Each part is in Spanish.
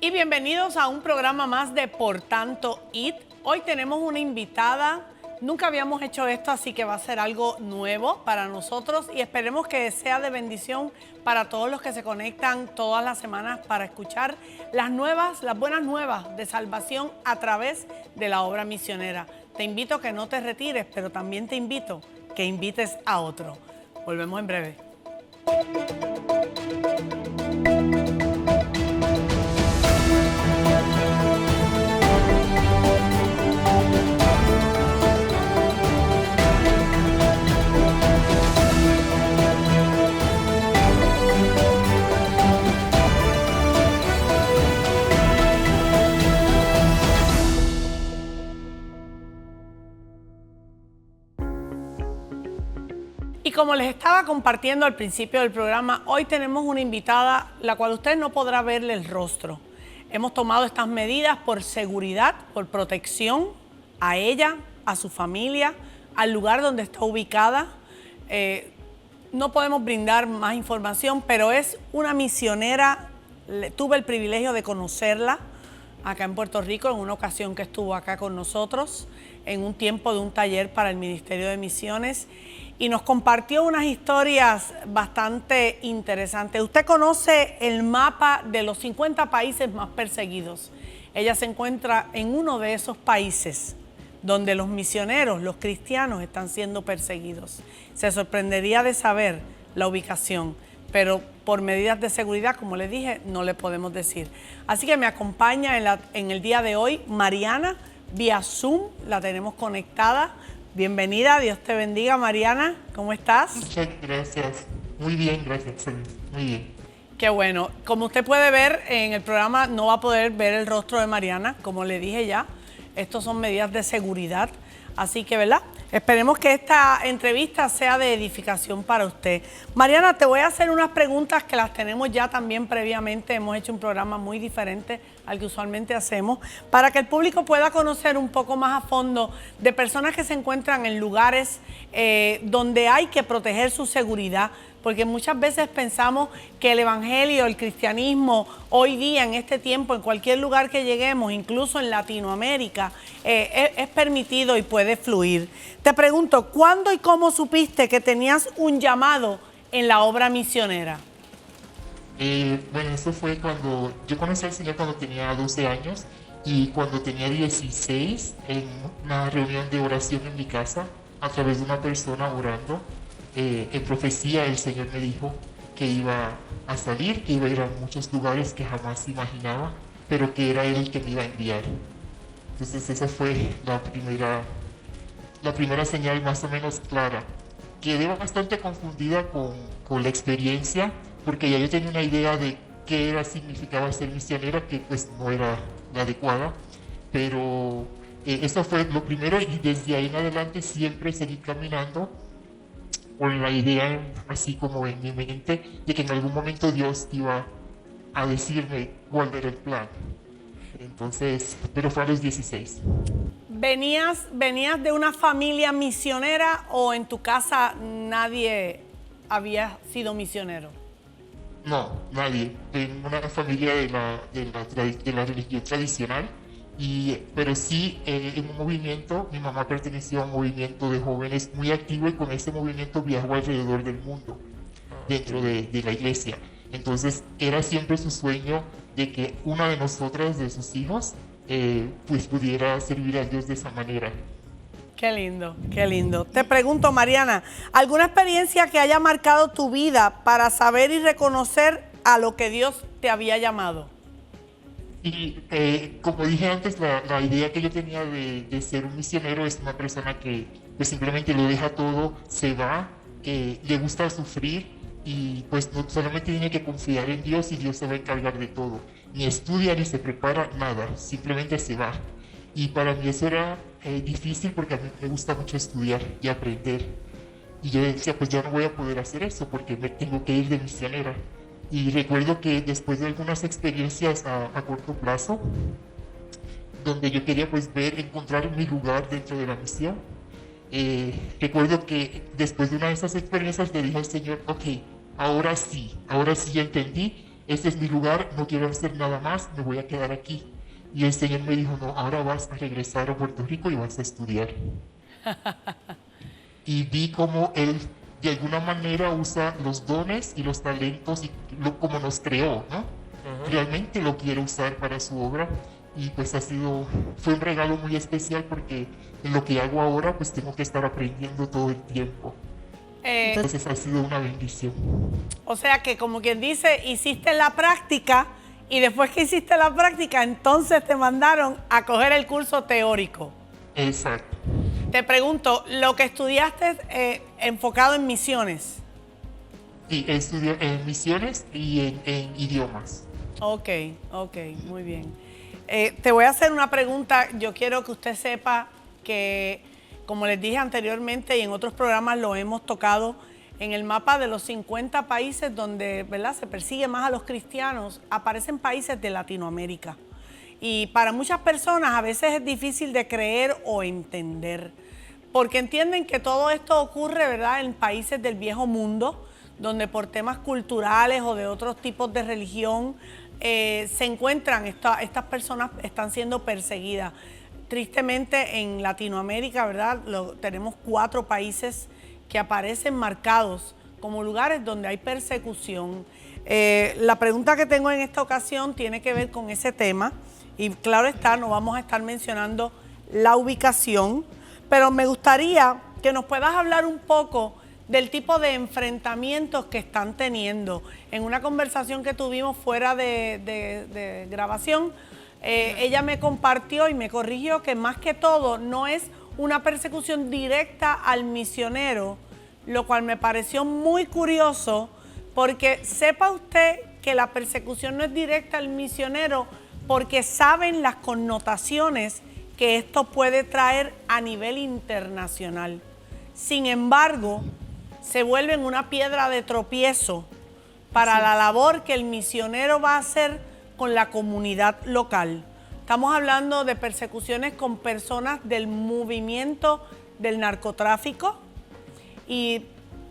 Y bienvenidos a un programa más de Por Tanto IT. Hoy tenemos una invitada. Nunca habíamos hecho esto, así que va a ser algo nuevo para nosotros y esperemos que sea de bendición para todos los que se conectan todas las semanas para escuchar las buenas nuevas de salvación a través de la obra misionera. Te invito a que no te retires, pero también te invito a que invites a otro. Volvemos en breve. Y como les estaba compartiendo al principio del programa, hoy tenemos una invitada, la cual usted no podrá verle el rostro. Hemos tomado estas medidas por seguridad, por protección a ella, a su familia, al lugar donde está ubicada. No podemos brindar más información, pero es una misionera. Tuve el privilegio de conocerla acá en Puerto Rico en una ocasión que estuvo acá con nosotros en un tiempo de un taller para el Ministerio de Misiones. Y nos compartió unas historias bastante interesantes. Usted conoce el mapa de los 50 países más perseguidos. Ella se encuentra en uno de esos países donde los misioneros, los cristianos, están siendo perseguidos. Se sorprendería de saber la ubicación, pero por medidas de seguridad, como le dije, no le podemos decir. Así que me acompaña en el día de hoy Mariana vía Zoom, la tenemos conectada. Bienvenida, Dios te bendiga, Mariana. ¿Cómo estás? Muchas gracias. Muy bien, gracias. Muy bien. Qué bueno. Como usted puede ver, en el programa no va a poder ver el rostro de Mariana, como le dije ya. Estos son medidas de seguridad. Así que, ¿verdad? Esperemos que esta entrevista sea de edificación para usted. Mariana, te voy a hacer unas preguntas que las tenemos ya también previamente. Hemos hecho un programa muy diferente al que usualmente hacemos, para que el público pueda conocer un poco más a fondo de personas que se encuentran en lugares donde hay que proteger su seguridad, porque muchas veces pensamos que el evangelio, el cristianismo, hoy día, en este tiempo, en cualquier lugar que lleguemos, incluso en Latinoamérica, es permitido y puede fluir. Te pregunto, ¿cuándo y cómo supiste que tenías un llamado en la obra misionera? Bueno, eso fue cuando yo conocí al Señor cuando tenía 12 años y cuando tenía 16, en una reunión de oración en mi casa, a través de una persona orando, en profecía el Señor me dijo que iba a salir, que iba a ir a muchos lugares que jamás imaginaba, pero que era Él el que me iba a enviar. Entonces esa fue la primera señal más o menos clara. Quedé bastante confundida con la experiencia, porque ya yo tenía una idea de qué significaba ser misionera, que pues no era la adecuada, pero eso fue lo primero, y desde ahí en adelante siempre seguí caminando con la idea así como en mi mente de que en algún momento Dios iba a decirme cuál era el plan. Entonces, pero fue a los 16. ¿Venías de una familia misionera o en tu casa nadie había sido misionero? No, nadie. En una familia de la religión tradicional, pero sí en un movimiento. Mi mamá perteneció a un movimiento de jóvenes muy activo y con ese movimiento viajó alrededor del mundo, dentro de la iglesia. Entonces era siempre su sueño de que una de nosotras, de sus hijos, pues pudiera servir a Dios de esa manera. Qué lindo, qué lindo. Te pregunto, Mariana, ¿alguna experiencia que haya marcado tu vida para saber y reconocer a lo que Dios te había llamado? Y como dije antes, la idea que yo tenía de ser un misionero es una persona que pues simplemente lo deja todo, se va, le gusta sufrir y pues no solamente tiene que confiar en Dios y Dios se va a encargar de todo. Ni estudia ni se prepara, nada, simplemente se va. Y para mí eso era difícil porque a mí me gusta mucho estudiar y aprender. Y yo decía, pues ya no voy a poder hacer eso porque me tengo que ir de misionera. Y recuerdo que después de algunas experiencias a corto plazo, donde yo quería pues encontrar mi lugar dentro de la misión, recuerdo que después de una de esas experiencias le dije al Señor, ok, ahora sí ya entendí este es mi lugar, no quiero hacer nada más, me voy a quedar aquí. Y el Señor me dijo, no, ahora vas a regresar a Puerto Rico y vas a estudiar. Y vi cómo Él de alguna manera usa los dones y los talentos y como nos creó, ¿no? Realmente lo quiere usar para su obra y pues fue un regalo muy especial porque en lo que hago ahora pues tengo que estar aprendiendo todo el tiempo. Entonces ha sido una bendición. O sea que, como quien dice, hiciste la práctica y después que hiciste la práctica, entonces te mandaron a coger el curso teórico. Exacto. Te pregunto, ¿lo que estudiaste enfocado en misiones? Sí, estudié en misiones y en idiomas. Ok, muy bien. Te voy a hacer una pregunta. Yo quiero que usted sepa que, como les dije anteriormente y en otros programas lo hemos tocado, en el mapa de los 50 países donde, ¿verdad?, se persigue más a los cristianos, aparecen países de Latinoamérica. Y para muchas personas a veces es difícil de creer o entender, porque entienden que todo esto ocurre, ¿verdad?, en países del viejo mundo, donde por temas culturales o de otros tipos de religión se encuentran, estas personas están siendo perseguidas. Tristemente en Latinoamérica, ¿verdad?, tenemos 4 países que aparecen marcados como lugares donde hay persecución. La pregunta que tengo en esta ocasión tiene que ver con ese tema y claro está, no vamos a estar mencionando la ubicación, pero me gustaría que nos puedas hablar un poco del tipo de enfrentamientos que están teniendo. En una conversación que tuvimos fuera de grabación, ella me compartió y me corrigió que más que todo no es una persecución directa al misionero, lo cual me pareció muy curioso, porque sepa usted que la persecución no es directa al misionero porque saben las connotaciones que esto puede traer a nivel internacional. Sin embargo, se vuelven una piedra de tropiezo para la labor que el misionero va a hacer con la comunidad local. Estamos hablando de persecuciones con personas del movimiento del narcotráfico y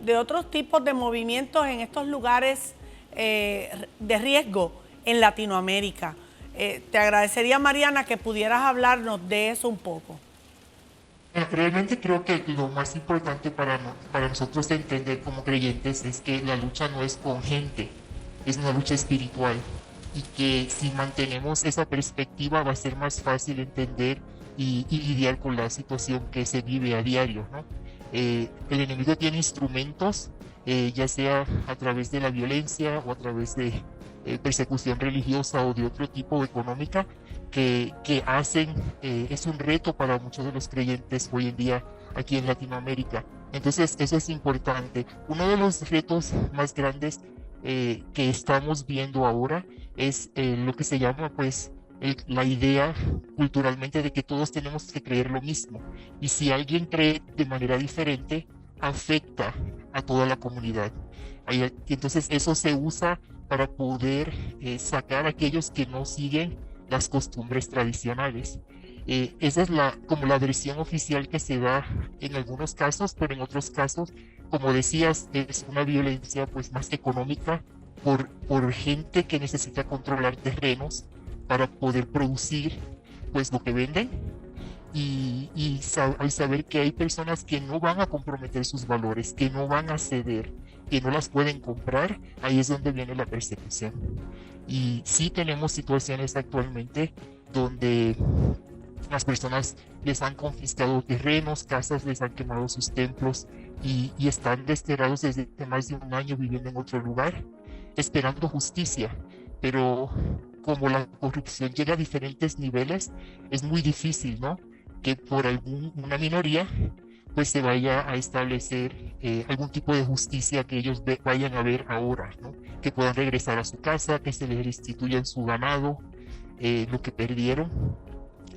de otros tipos de movimientos en estos lugares de riesgo en Latinoamérica. Te agradecería, Mariana, que pudieras hablarnos de eso un poco. Realmente creo que lo más importante para nosotros entender como creyentes es que la lucha no es con gente, es una lucha espiritual. Y que si mantenemos esa perspectiva va a ser más fácil entender y lidiar con la situación que se vive a diario, ¿no? El enemigo tiene instrumentos, ya sea a través de la violencia o a través de persecución religiosa o de otro tipo económica, que hacen, es un reto para muchos de los creyentes hoy en día aquí en Latinoamérica. Entonces eso es importante. Uno de los retos más grandes que estamos viendo ahora es lo que se llama pues la idea culturalmente de que todos tenemos que creer lo mismo y si alguien cree de manera diferente afecta a toda la comunidad. Entonces eso se usa para poder sacar a aquellos que no siguen las costumbres tradicionales. Esa es como la versión oficial que se da en algunos casos, pero en otros casos, como decías, es una violencia pues más económica por gente que necesita controlar terrenos para poder producir pues lo que venden al saber que hay personas que no van a comprometer sus valores, que no van a ceder, que no las pueden comprar, ahí es donde viene la persecución. Y sí tenemos situaciones actualmente donde las personas les han confiscado terrenos, casas, les han quemado sus templos y están desterrados desde más de un año viviendo en otro lugar, esperando justicia. Pero como la corrupción llega a diferentes niveles, es muy difícil, ¿no?, que por una minoría pues se vaya a establecer algún tipo de justicia que ellos vayan a ver ahora, ¿no?, que puedan regresar a su casa, que se les restituya en su ganado lo que perdieron.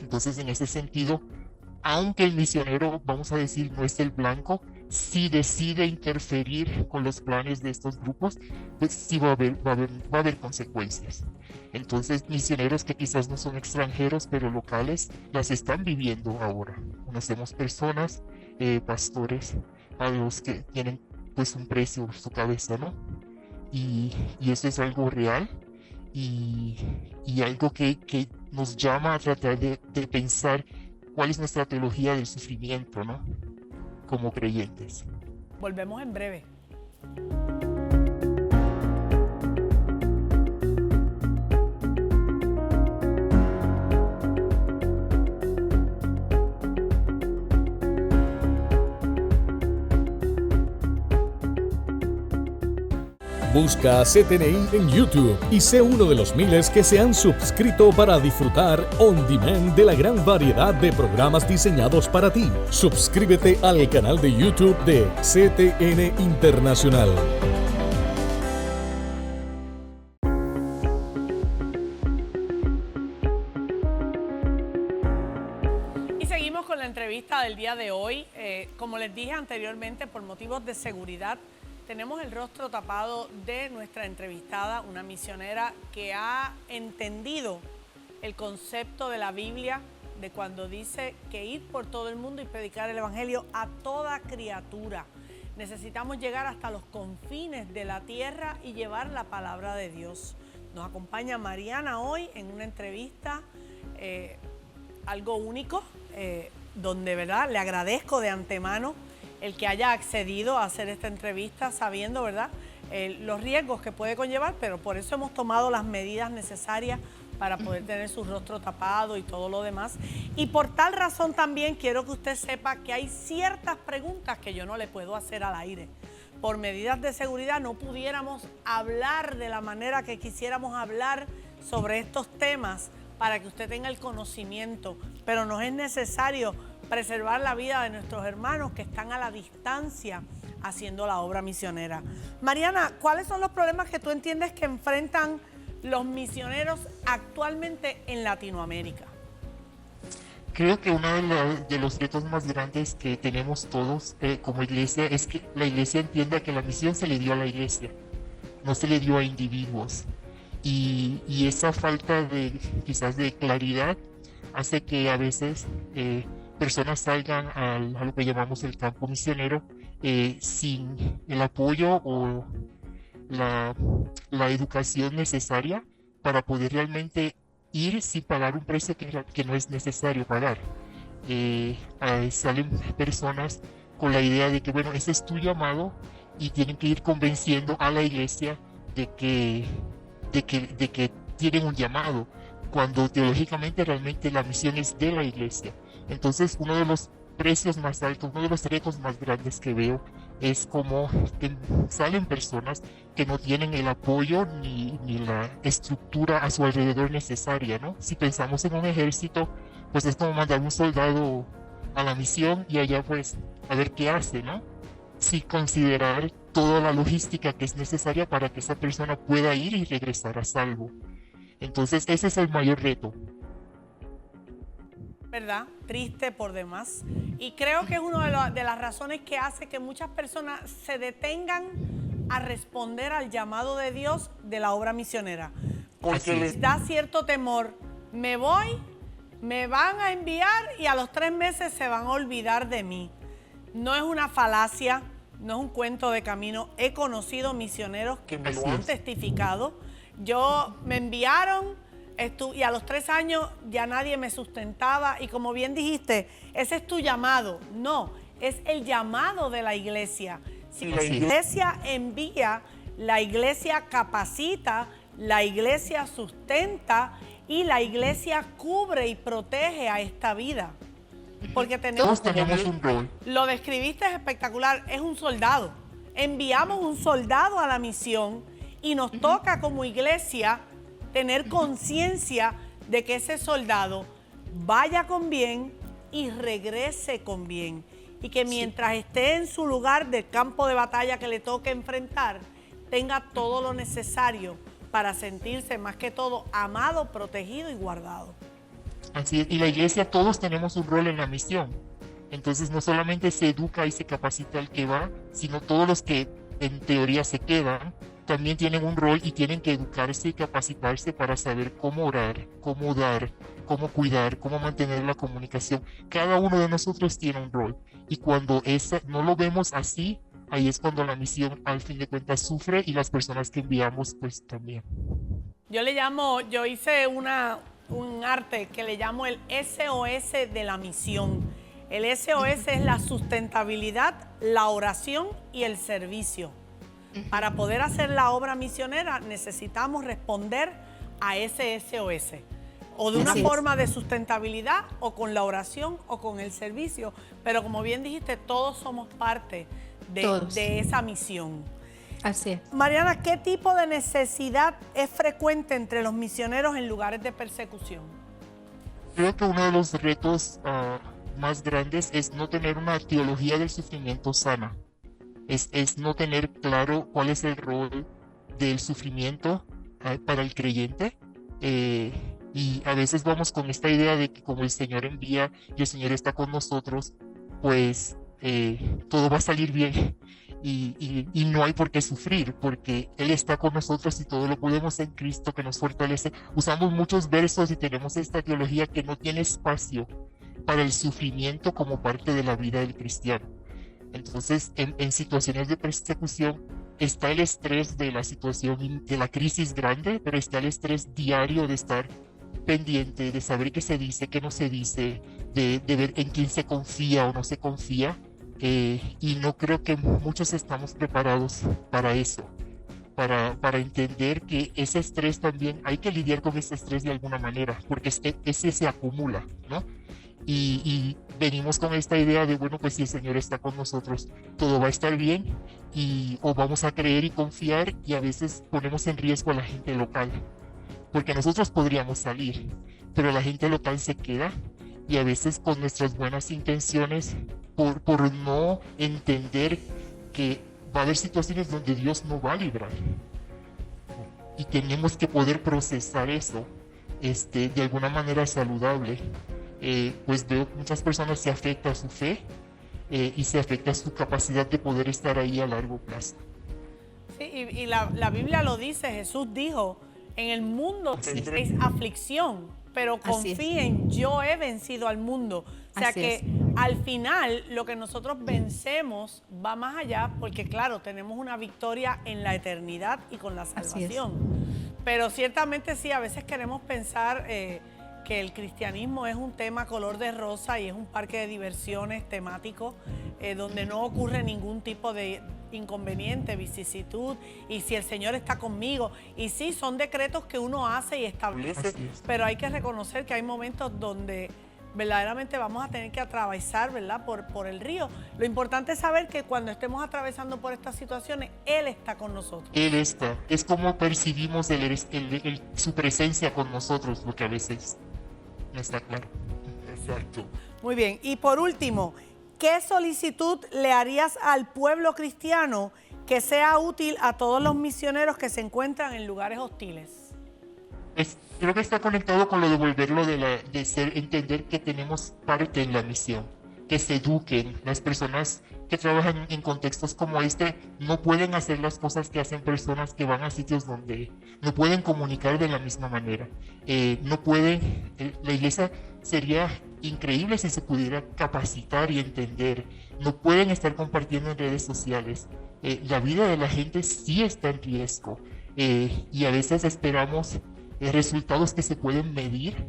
Entonces, en ese sentido, aunque el misionero, vamos a decir, no es el blanco, si decide interferir con los planes de estos grupos, pues sí va a haber consecuencias. Entonces, misioneros que quizás no son extranjeros, pero locales, las están viviendo ahora. Conocemos personas, pastores, a los que tienen pues un precio por su cabeza, ¿no? Y eso es algo real. y algo que nos llama a tratar de pensar cuál es nuestra teología del sufrimiento, ¿no? Como creyentes. Volvemos en breve. Busca a CTNI en YouTube y sé uno de los miles que se han suscrito para disfrutar on demand de la gran variedad de programas diseñados para ti. Suscríbete al canal de YouTube de CTN Internacional. Y seguimos con la entrevista del día de hoy. Como les dije anteriormente, por motivos de seguridad, tenemos el rostro tapado de nuestra entrevistada, una misionera que ha entendido el concepto de la Biblia, de cuando dice que ir por todo el mundo y predicar el Evangelio a toda criatura. Necesitamos llegar hasta los confines de la tierra y llevar la palabra de Dios. Nos acompaña Mariana hoy en una entrevista, algo único, donde, ¿verdad?, le agradezco de antemano el que haya accedido a hacer esta entrevista sabiendo, ¿verdad?, los riesgos que puede conllevar, pero por eso hemos tomado las medidas necesarias para poder tener su rostro tapado y todo lo demás. Y por tal razón también quiero que usted sepa que hay ciertas preguntas que yo no le puedo hacer al aire. Por medidas de seguridad no pudiéramos hablar de la manera que quisiéramos hablar sobre estos temas para que usted tenga el conocimiento, pero no es necesario preservar la vida de nuestros hermanos que están a la distancia haciendo la obra misionera. Mariana, ¿cuáles son los problemas que tú entiendes que enfrentan los misioneros actualmente en Latinoamérica? Creo que uno de los retos más grandes que tenemos todos como iglesia es que la iglesia entienda que la misión se le dio a la iglesia, no se le dio a individuos. Y esa falta quizás de claridad hace que a veces personas salgan a lo que llamamos el campo misionero sin el apoyo o la educación necesaria para poder realmente ir sin pagar un precio que no es necesario pagar. Salen personas con la idea de que, bueno, ese es tu llamado y tienen que ir convenciendo a la iglesia de que tienen un llamado, cuando teológicamente realmente la misión es de la iglesia. Entonces, uno de los precios más altos, uno de los retos más grandes que veo es como que salen personas que no tienen el apoyo ni la estructura a su alrededor necesaria, ¿no? Si pensamos en un ejército, pues es como mandar un soldado a la misión y allá pues a ver qué hace, ¿no? Sin considerar toda la logística que es necesaria para que esa persona pueda ir y regresar a salvo. Entonces ese es el mayor reto. ¿Verdad? Triste por demás. Y creo que es una de las razones que hace que muchas personas se detengan a responder al llamado de Dios de la obra misionera. Porque les da cierto temor. Me voy, me van a enviar y a los 3 meses se van a olvidar de mí. No es una falacia, no es un cuento de camino. He conocido misioneros que me lo han testificado. Me enviaron y a los 3 años ya nadie me sustentaba. Y como bien dijiste, ese es tu llamado. No, es el llamado de la iglesia. Si la iglesia envía, la iglesia capacita, la iglesia sustenta y la iglesia cubre y protege a esta vida. Porque todos tenemos un rol. Lo describiste espectacular, es un soldado. Enviamos un soldado a la misión y nos toca como iglesia tener conciencia de que ese soldado vaya con bien y regrese con bien. Y que mientras esté en su lugar del campo de batalla que le toque enfrentar, tenga todo lo necesario para sentirse más que todo amado, protegido y guardado. Así es, y la iglesia todos tenemos un rol en la misión. Entonces no solamente se educa y se capacita al que va, sino todos los que en teoría se quedan, también tienen un rol y tienen que educarse y capacitarse para saber cómo orar, cómo dar, cómo cuidar, cómo mantener la comunicación. Cada uno de nosotros tiene un rol. Y cuando no lo vemos así, ahí es cuando la misión al fin de cuentas sufre y las personas que enviamos pues también. Yo hice un arte que le llamo el SOS de la misión. El SOS es la sustentabilidad, la oración y el servicio. Para poder hacer la obra misionera necesitamos responder a ese SOS. O de una forma de sustentabilidad, o con la oración, o con el servicio. Pero como bien dijiste, todos somos parte de esa misión. Así es. Mariana, ¿qué tipo de necesidad es frecuente entre los misioneros en lugares de persecución? Creo que uno de los retos más grandes es no tener una teología del sufrimiento sana. Es no tener claro cuál es el rol del sufrimiento para el creyente. Y a veces vamos con esta idea de que como el Señor envía y el Señor está con nosotros, pues todo va a salir bien. Y no hay por qué sufrir, porque Él está con nosotros y todo lo podemos en Cristo que nos fortalece. Usamos muchos versos y tenemos esta teología que no tiene espacio para el sufrimiento como parte de la vida del cristiano. Entonces, en situaciones de persecución está el estrés de la situación, de la crisis grande, pero está el estrés diario de estar pendiente, de saber qué se dice, qué no se dice, de ver en quién se confía o no se confía. Y no creo que muchos estamos preparados para eso, para entender que ese estrés también, hay que lidiar con ese estrés de alguna manera, porque ese se acumula, ¿no? Y venimos con esta idea de, bueno, pues si el Señor está con nosotros, todo va a estar bien, o vamos a creer y confiar, y a veces ponemos en riesgo a la gente local, porque nosotros podríamos salir, pero la gente local se queda, y a veces con nuestras buenas intenciones, por no entender que va a haber situaciones donde Dios no va a librar. Y tenemos que poder procesar eso de alguna manera saludable. Pues veo que muchas personas se afecta su fe y se afecta su capacidad de poder estar ahí a largo plazo. Sí, y la Biblia lo dice, Jesús dijo, en el mundo tendréis aflicción, pero confíen, yo he vencido al mundo. O sea que al final lo que nosotros vencemos va más allá, porque claro, tenemos una victoria en la eternidad y con la salvación. Pero ciertamente sí, a veces queremos pensar que el cristianismo es un tema color de rosa y es un parque de diversiones temático donde no ocurre ningún tipo de inconveniente, vicisitud, y si el Señor está conmigo. Y sí, son decretos que uno hace y establece, pero hay que reconocer que hay momentos donde verdaderamente vamos a tener que atravesar, ¿verdad?, por el río. Lo importante es saber que cuando estemos atravesando por estas situaciones, Él está con nosotros. Él está. Es como percibimos su presencia con nosotros, lo que a veces no está claro. Exacto. Muy bien. Y por último, ¿qué solicitud le harías al pueblo cristiano que sea útil a todos los misioneros que se encuentran en lugares hostiles? Creo que está conectado con lo de volverlo entender que tenemos parte en la misión, que se eduquen. Las personas que trabajan en contextos como este no pueden hacer las cosas que hacen personas que van a sitios donde no pueden comunicar de la misma manera. No pueden, la iglesia sería increíble si se pudiera capacitar y entender. No pueden estar compartiendo en redes sociales. La vida de la gente sí está en riesgo y a veces esperamos resultados que se pueden medir,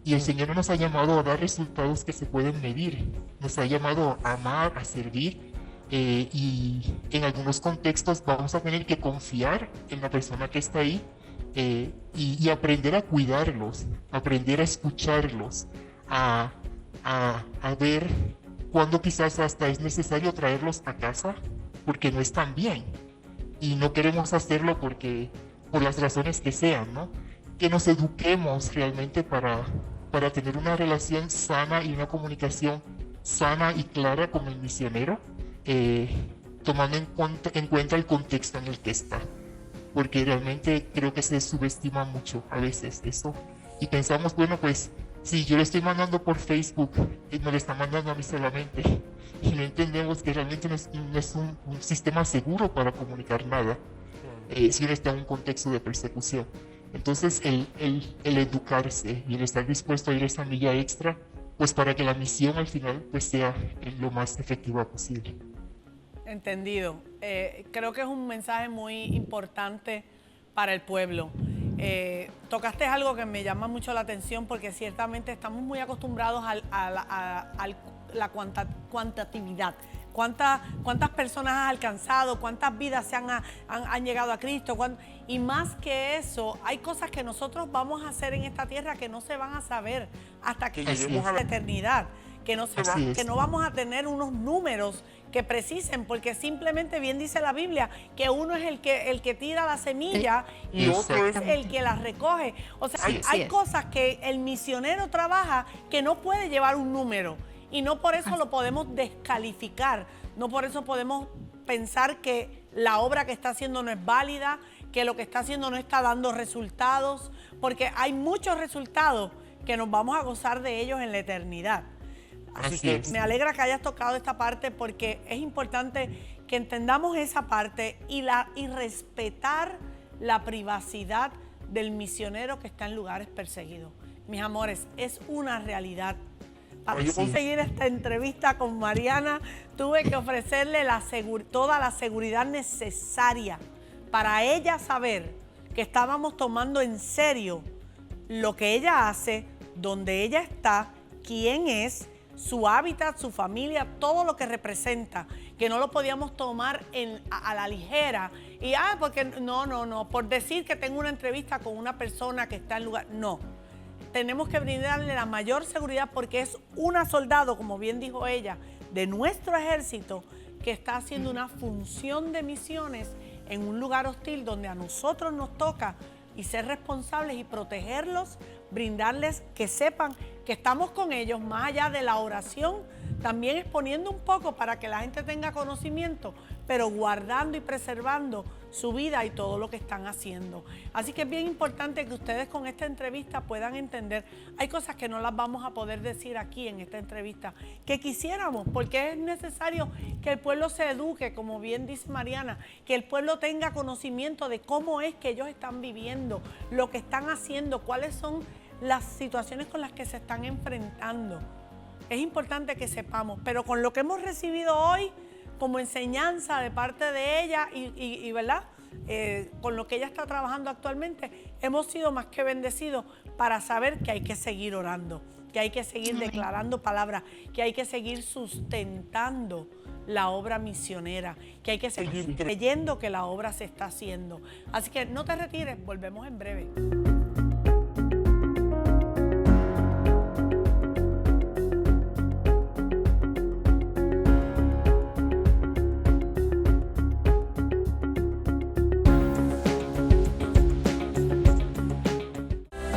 y el Señor no nos ha llamado a dar resultados que se pueden medir, nos ha llamado a amar, a servir, y en algunos contextos vamos a tener que confiar en la persona que está ahí y aprender a cuidarlos, aprender a escucharlos, a ver cuándo quizás hasta es necesario traerlos a casa porque no están bien y no queremos hacerlo por las razones que sean, ¿no? Que nos eduquemos realmente para tener una relación sana y una comunicación sana y clara con el misionero, tomando en cuenta el contexto en el que está. Porque realmente creo que se subestima mucho a veces eso. Y pensamos, bueno, pues, si yo le estoy mandando por Facebook, me lo está mandando a mí solamente. Y no entendemos que realmente no es un sistema seguro para comunicar nada. Si uno está en un contexto de persecución. Entonces el educarse y el estar dispuesto a ir esa milla extra, pues para que la misión al final pues sea lo más efectiva posible. Entendido. Creo que es un mensaje muy importante para el pueblo. Tocaste algo que me llama mucho la atención porque ciertamente estamos muy acostumbrados a la cuantatividad. ¿Cuántas personas has alcanzado? ¿Cuántas vidas han llegado a Cristo? Y más que eso, hay cosas que nosotros vamos a hacer en esta tierra que no se van a saber hasta que lleguemos a la eternidad. Que no vamos a tener unos números que precisen, porque simplemente bien dice la Biblia que uno es el que tira la semilla y otro es el que la recoge. O sea, hay cosas que el misionero trabaja que no puede llevar un número y no por eso lo podemos descalificar, no por eso podemos pensar que la obra que está haciendo no es válida, que lo que está haciendo no está dando resultados, porque hay muchos resultados que nos vamos a gozar de ellos en la eternidad. Así que me alegra que hayas tocado esta parte porque es importante que entendamos esa parte y respetar la privacidad del misionero que está en lugares perseguidos. Mis amores, es una realidad. Para conseguir esta entrevista con Mariana, tuve que ofrecerle toda la seguridad necesaria para ella saber que estábamos tomando en serio lo que ella hace, dónde ella está, quién es, su hábitat, su familia, todo lo que representa, que no lo podíamos tomar a la ligera. Y porque no, por decir que tengo una entrevista con una persona que está en lugar, no. Tenemos que brindarle la mayor seguridad porque es una soldado, como bien dijo ella, de nuestro ejército que está haciendo una función de misiones en un lugar hostil donde a nosotros nos toca y ser responsables y protegerlos, brindarles que sepan que estamos con ellos, más allá de la oración, también exponiendo un poco para que la gente tenga conocimiento, pero guardando y preservando su vida y todo lo que están haciendo. Así que es bien importante que ustedes con esta entrevista puedan entender, hay cosas que no las vamos a poder decir aquí en esta entrevista, que quisiéramos, porque es necesario que el pueblo se eduque, como bien dice Mariana, que el pueblo tenga conocimiento de cómo es que ellos están viviendo, lo que están haciendo, cuáles son las situaciones con las que se están enfrentando. Es importante que sepamos, pero con lo que hemos recibido hoy como enseñanza de parte de ella y ¿verdad? Con lo que ella está trabajando actualmente, hemos sido más que bendecidos para saber que hay que seguir orando, que hay que seguir declarando palabras, que hay que seguir sustentando la obra misionera, que hay que seguir creyendo que la obra se está haciendo. Así que no te retires, volvemos en breve.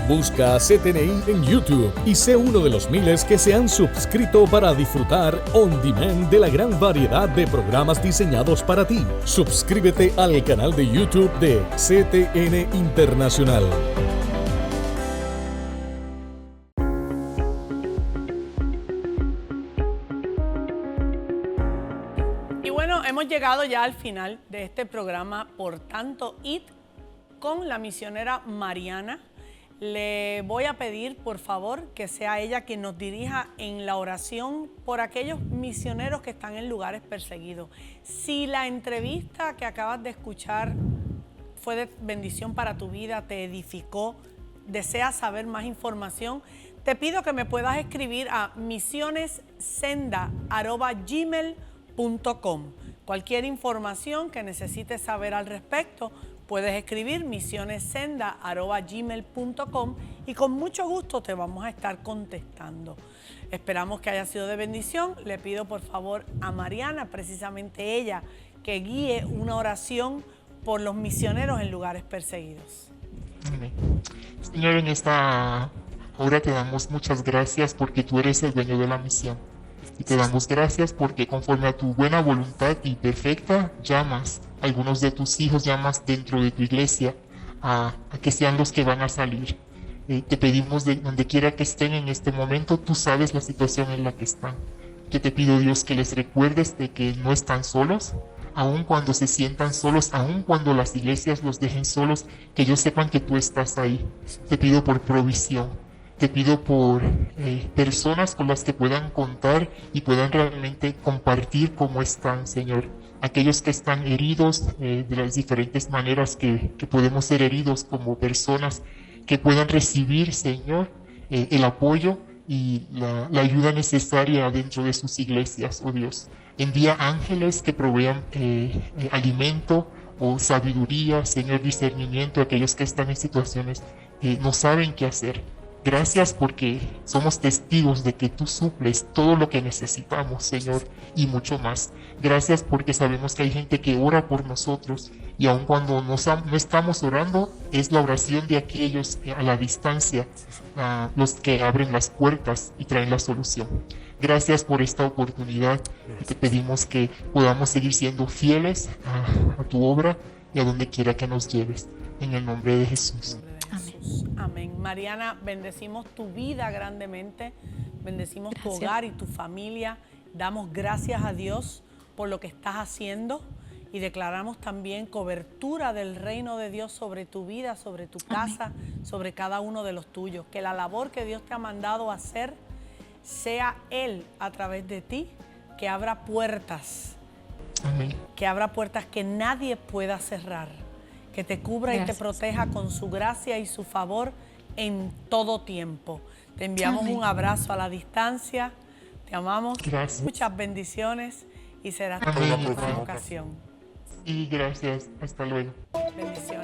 Busca CTNI en YouTube y sé uno de los miles que se han suscrito para disfrutar on demand de la gran variedad de programas diseñados para ti. Suscríbete al canal de YouTube de CTN Internacional. Y bueno, hemos llegado ya al final de este programa, por tanto, id con la misionera Mariana. Le voy a pedir, por favor, que sea ella quien nos dirija en la oración por aquellos misioneros que están en lugares perseguidos. Si la entrevista que acabas de escuchar fue de bendición para tu vida, te edificó, deseas saber más información, te pido que me puedas escribir a misionessenda@gmail.com. Cualquier información que necesites saber al respecto, puedes escribir misionessenda@gmail.com y con mucho gusto te vamos a estar contestando. Esperamos que haya sido de bendición. Le pido por favor a Mariana, precisamente ella, que guíe una oración por los misioneros en lugares perseguidos. Amén. Señor, en esta hora te damos muchas gracias porque tú eres el dueño de la misión. Y te damos gracias porque conforme a tu buena voluntad y perfecta, llamas a algunos de tus hijos, llamas dentro de tu iglesia a que sean los que van a salir. Te pedimos de donde quiera que estén en este momento, tú sabes la situación en la que están. Que te pido, Dios, que les recuerdes de que no están solos, aun cuando se sientan solos, aun cuando las iglesias los dejen solos, que ellos sepan que tú estás ahí. Te pido por provisión. Te pido por personas con las que puedan contar y puedan realmente compartir cómo están, Señor. aquellos que están heridos de las diferentes maneras que podemos ser heridos como personas, que puedan recibir, Señor, el apoyo y la ayuda necesaria dentro de sus iglesias, oh Dios. Envía ángeles que provean alimento o sabiduría, Señor, discernimiento a aquellos que están en situaciones que no saben qué hacer. Gracias porque somos testigos de que tú suples todo lo que necesitamos, Señor, y mucho más. Gracias porque sabemos que hay gente que ora por nosotros y aun cuando no estamos orando, es la oración de aquellos a la distancia los que abren las puertas y traen la solución. Gracias por esta oportunidad y te pedimos que podamos seguir siendo fieles a tu obra y a donde quiera que nos lleves. En el nombre de Jesús. Amén. Mariana, bendecimos tu vida grandemente, bendecimos tu hogar y tu familia. Damos gracias a Dios por lo que estás haciendo y declaramos también cobertura del reino de Dios sobre tu vida, sobre tu casa, sobre cada uno de los tuyos. Que la labor que Dios te ha mandado a hacer sea Él a través de ti, que abra puertas, que abra puertas que nadie pueda cerrar. Que te cubra y te proteja con su gracia y su favor en todo tiempo. Te enviamos un abrazo a la distancia. Te amamos. Gracias. Muchas bendiciones y será hasta la próxima ocasión. Y gracias. Hasta luego. Bendiciones.